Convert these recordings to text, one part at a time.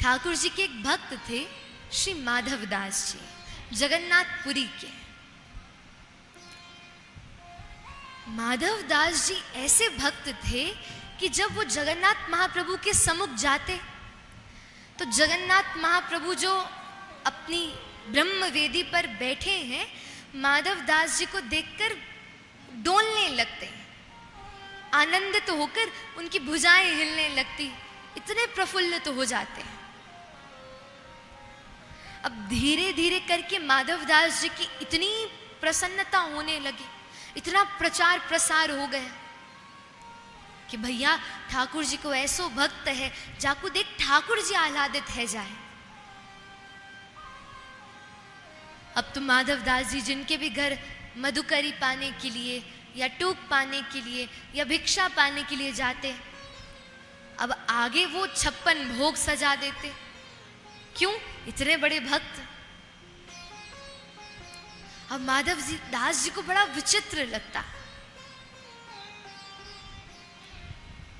ठाकुर जी के एक भक्त थे श्री माधवदास जी, जगन्नाथपुरी के। माधवदास जी ऐसे भक्त थे कि जब वो जगन्नाथ महाप्रभु के सम्मुख जाते तो जगन्नाथ महाप्रभु जो अपनी ब्रह्म वेदी पर बैठे हैं, माधवदास जी को देखकर डोलने लगते, आनंदित तो होकर उनकी भुजाएं हिलने लगती, इतने प्रफुल्लित तो हो जाते हैं। अब धीरे धीरे करके माधवदास जी की इतनी प्रसन्नता होने लगी, इतना प्रचार प्रसार हो गया कि भैया ठाकुर जी को ऐसो भक्त है, जाको देख ठाकुर जी आह्लादित है जाए। अब तो माधवदास जी जिनके भी घर मधुकरी पाने के लिए या टूक पाने के लिए या भिक्षा पाने के लिए जाते, अब आगे वो 56 भोग सजा देते। क्यों? इतने बड़े भक्त। अब माधवदास जी को बड़ा विचित्र लगता।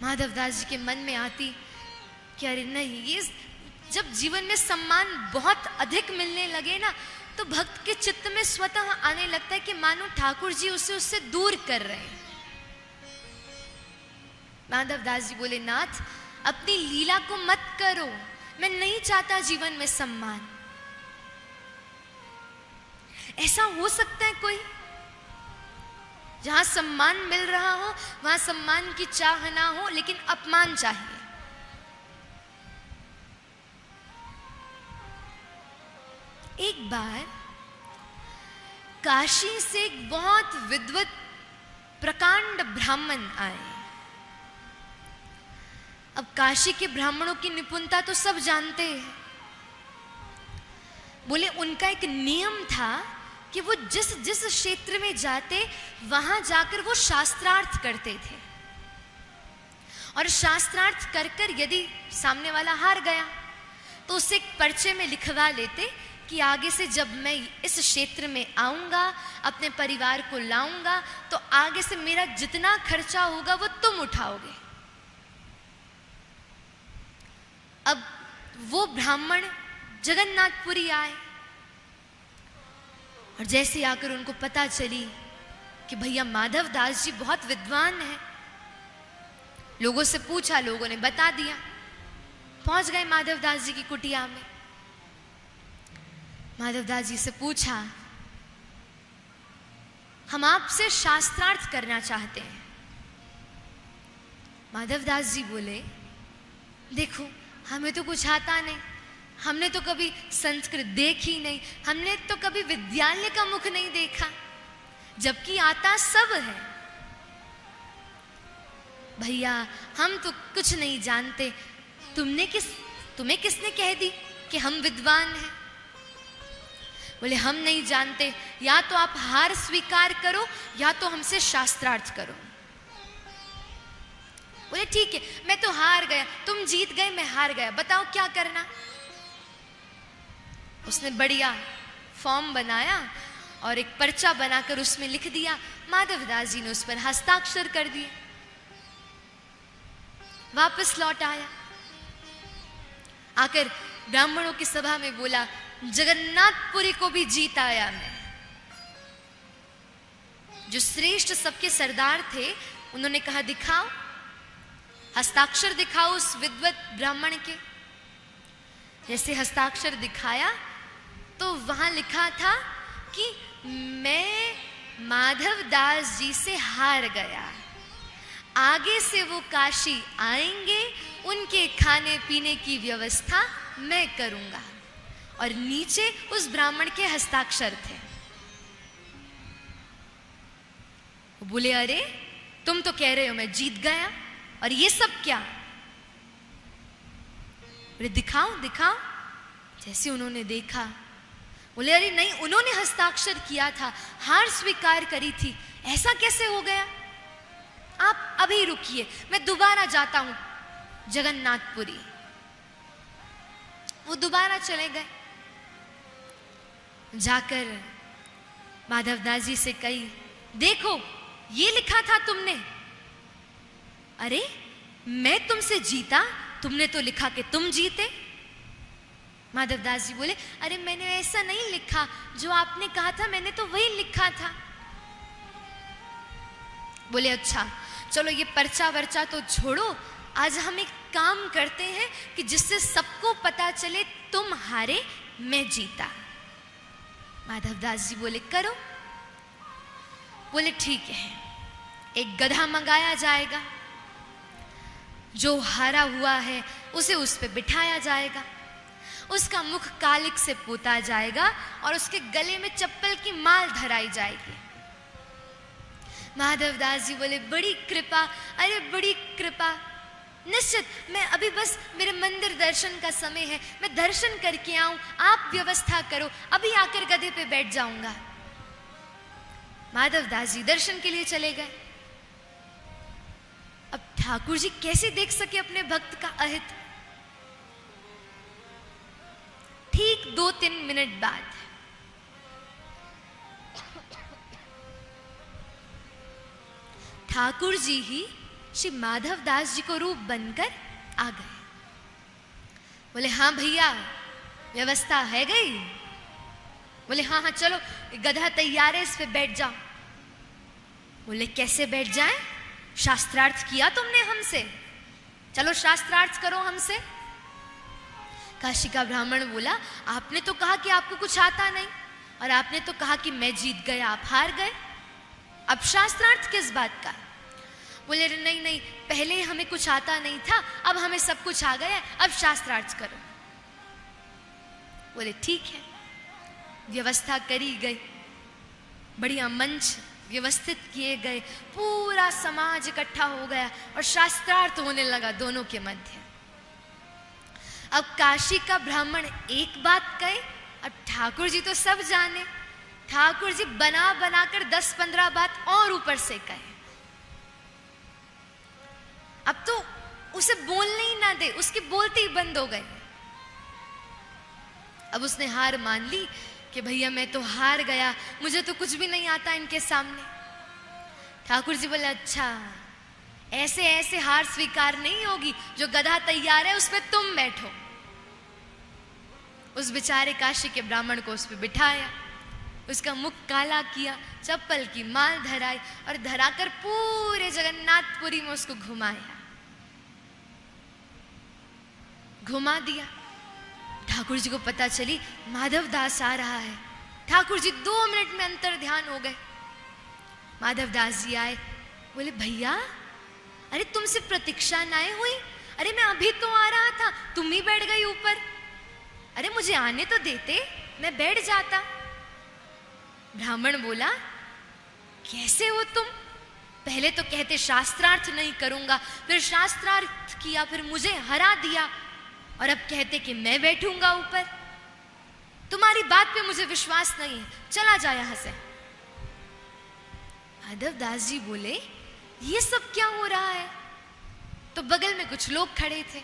माधवदास जी के मन में आती कि अरे नहीं, ये जब जीवन में सम्मान बहुत अधिक मिलने लगे ना, तो भक्त के चित्त में स्वतः आने लगता है कि मानो ठाकुर जी उसे उससे दूर कर रहे हैं। माधवदास जी बोले, नाथ अपनी लीला को मत करो, मैं नहीं चाहता जीवन में सम्मान। ऐसा हो सकता है कोई जहां सम्मान मिल रहा हो वहां सम्मान की चाह ना हो, लेकिन अपमान चाहिए। एक बार काशी से एक बहुत विद्वत प्रकांड ब्राह्मण आए। अब काशी के ब्राह्मणों की निपुणता तो सब जानते हैं। बोले उनका एक नियम था कि वो जिस जिस क्षेत्र में जाते वहां जाकर वो शास्त्रार्थ करते थे, और शास्त्रार्थ कर कर यदि सामने वाला हार गया तो उसे एक पर्चे में लिखवा लेते कि आगे से जब मैं इस क्षेत्र में आऊंगा, अपने परिवार को लाऊंगा, तो आगे से मेरा जितना खर्चा होगा वो तुम उठाओगे। अब वो ब्राह्मण जगन्नाथपुरी आए, और जैसे आकर उनको पता चली कि भैया माधवदास जी बहुत विद्वान हैं, लोगों से पूछा, लोगों ने बता दिया। पहुंच गए माधवदास जी की कुटिया में। माधवदास जी से पूछा, हम आपसे शास्त्रार्थ करना चाहते हैं। माधवदास जी बोले, देखो हमें तो कुछ आता नहीं, हमने तो कभी संस्कृत देखी नहीं, हमने तो कभी विद्यालय का मुख नहीं देखा, जबकि आता सब है। भैया हम तो कुछ नहीं जानते, तुम्हें किसने कह दी कि हम विद्वान हैं? बोले हम नहीं जानते, या तो आप हार स्वीकार करो या तो हमसे शास्त्रार्थ करो। बोले ठीक है, मैं तो हार गया, तुम जीत गए, मैं हार गया, बताओ क्या करना। उसने बढ़िया फॉर्म बनाया और एक पर्चा बनाकर उसमें लिख दिया। माधवदास जी ने उस पर हस्ताक्षर कर दिए। वापस लौट आया, आकर ब्राह्मणों की सभा में बोला, जगन्नाथपुरी को भी जीत आया मैं। जो श्रेष्ठ सबके सरदार थे उन्होंने कहा, दिखाओ, हस्ताक्षर दिखाओ उस विद्वत ब्राह्मण के। जैसे हस्ताक्षर दिखाया तो वहां लिखा था कि मैं माधवदास जी से हार गया, आगे से वो काशी आएंगे, उनके खाने पीने की व्यवस्था मैं करूंगा। और नीचे उस ब्राह्मण के हस्ताक्षर थे। वो बोले, अरे तुम तो कह रहे हो मैं जीत गया, और ये सब क्या? बोले दिखाओ दिखाओ। जैसे उन्होंने देखा, बोले अरे नहीं, उन्होंने हस्ताक्षर किया था, हार स्वीकार करी थी, ऐसा कैसे हो गया? आप अभी रुकिए, मैं दोबारा जाता हूं जगन्नाथपुरी। वो दोबारा चले गए। जाकर माधवदास जी से कही, देखो ये लिखा था तुमने। अरे मैं तुमसे जीता, तुमने तो लिखा कि तुम जीते। माधवदास जी बोले, अरे मैंने ऐसा नहीं लिखा, जो आपने कहा था मैंने तो वही लिखा था। बोले अच्छा चलो ये पर्चा वर्चा तो छोड़ो, आज हम एक काम करते हैं कि जिससे सबको पता चले तुम हारे मैं जीता। माधवदास जी बोले करो। बोले ठीक है, एक गधा मंगाया जाएगा, जो हारा हुआ है उसे उस पे बिठाया जाएगा, उसका मुख कालिक से पोता जाएगा और उसके गले में चप्पल की माल धराई जाएगी। माधवदास जी बोले बड़ी कृपा, अरे बड़ी कृपा, निश्चित मैं अभी बस मेरे मंदिर दर्शन का समय है, मैं दर्शन करके आऊं, आप व्यवस्था करो, अभी आकर गधे पे बैठ जाऊंगा। माधवदास जी दर्शन के लिए चले गए। अब ठाकुर जी कैसे देख सके अपने भक्त का अहित। ठीक 2-3 मिनट बाद ठाकुर जी ही श्री माधवदास जी को रूप बनकर आ गए। बोले हाँ भैया व्यवस्था है गई। बोले हाँ हाँ चलो गधा तैयार है, इस पे बैठ जाओ। बोले कैसे बैठ जाएं? शास्त्रार्थ किया तुमने हमसे, चलो शास्त्रार्थ करो हमसे। काशी का ब्राह्मण बोला आपने तो कहा कि आपको कुछ आता नहीं, और आपने तो कहा कि मैं जीत गया आप हार गए, अब शास्त्रार्थ किस बात का? बोले नहीं नहीं, पहले हमें कुछ आता नहीं था, अब हमें सब कुछ आ गया, अब शास्त्रार्थ करो। बोले ठीक है। व्यवस्था करी गई, बढ़िया मंच व्यवस्थित किए गए, पूरा समाज इकट्ठा हो गया और शास्त्रार्थ होने लगा दोनों के मध्य। अब काशी का ब्राह्मण एक बात कहे, अब ठाकुर जी तो सब जाने, ठाकुर जी बना बनाकर 10-15 बात और ऊपर से कहे। अब तो उसे बोलने ही ना दे, उसके बोलते ही बंद हो गए। अब उसने हार मान ली कि भैया मैं तो हार गया, मुझे तो कुछ भी नहीं आता इनके सामने। ठाकुर जी बोले अच्छा ऐसे ऐसे हार स्वीकार नहीं होगी, जो गधा तैयार है उस पे तुम बैठो। उस बेचारे काशी के ब्राह्मण को उस पे बिठाया, उसका मुख काला किया, चप्पल की माल धराई और धराकर पूरे जगन्नाथपुरी में उसको घुमाया, घुमा दिया। ठाकुर जी को पता चली माधवदास आ रहा है। ठाकुर जी 2 मिनट में अंतर ध्यान हो गए। माधवदास जी आए, बोले भैया अरे तुमसे प्रतीक्षा ना हुई, अरे मैं अभी तो आ रहा था, तुम ही बैठ गई ऊपर, अरे मुझे आने तो देते, मैं बैठ जाता। ब्राह्मण बोला कैसे हो तुम? पहले तो कहते शास्त्रार्थ नहीं करूंगा, फिर शास्त्रार्थ किया, फिर मुझे हरा दिया, और अब कहते कि मैं बैठूंगा ऊपर। तुम्हारी बात पे मुझे विश्वास नहीं है, चला जा यहां से। माधवदास जी बोले ये सब क्या हो रहा है? तो बगल में कुछ लोग खड़े थे।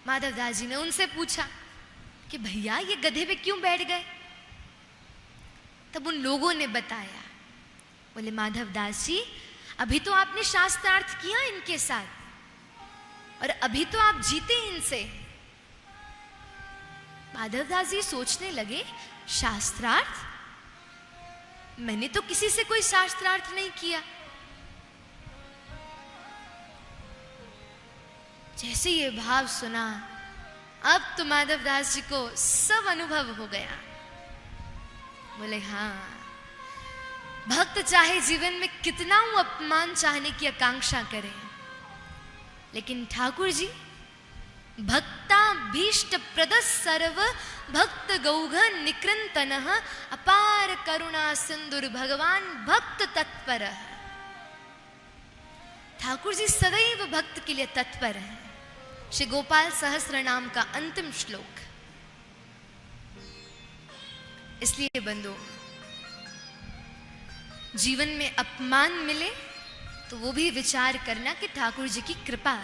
माधवदास जी ने उनसे पूछा कि भैया ये गधे पे क्यों बैठ गए? तब उन लोगों ने बताया। बोले माधवदास जी अभी तो आपने शास्त्रार्थ किया इनके साथ, और अभी तो आप जीते इनसे। माधवदास जी सोचने लगे शास्त्रार्थ? मैंने तो किसी से कोई शास्त्रार्थ नहीं किया। जैसे ये भाव सुना, अब तो माधवदास जी को सब अनुभव हो गया। बोले हाँ, भक्त चाहे जीवन में कितना वो अपमान चाहने की आकांक्षा करे, लेकिन ठाकुर जी भक्ता भीष्ट प्रद सर्व भक्त गौघ निकृंतन अपार करुणा सिंधुर भगवान भक्त तत्पर। ठाकुर जी सदैव भक्त के लिए तत्पर है। श्री गोपाल सहस्त्र नाम का अंतिम श्लोक। इसलिए बंधु, जीवन में अपमान मिले तो वो भी विचार करना कि ठाकुर जी की कृपा है।